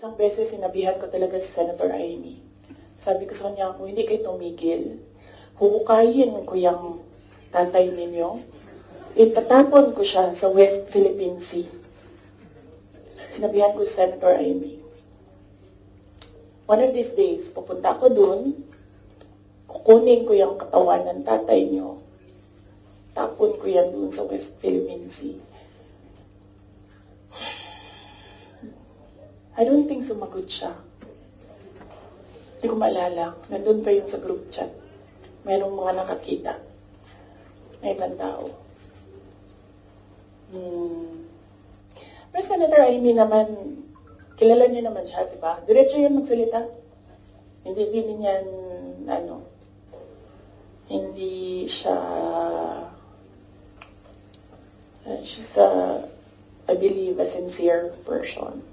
Isang beses sinabihan ko talaga si Senator Amy. Sabi ko sa kanya, kung hindi kayo tumigil, huhukayin ko yung tatay ninyo, itatapon ko siya sa West Philippine Sea. Sinabihan ko si Senator Amy. One of these days, pupunta ako dun, kukunin ko yung katawan ng tatay niyo, tapon ko yan dun sa West Philippine Sea. I don't think sumagot siya. Hindi ko maalala. Nandun pa yun sa group chat. Mayroong mga nakakita. May ibang tao. Pero Senator Amy naman, kilala niyo naman siya, di ba? Diretso yun magsalita. Hindi din yan, hindi siya, she's I believe, a sincere person.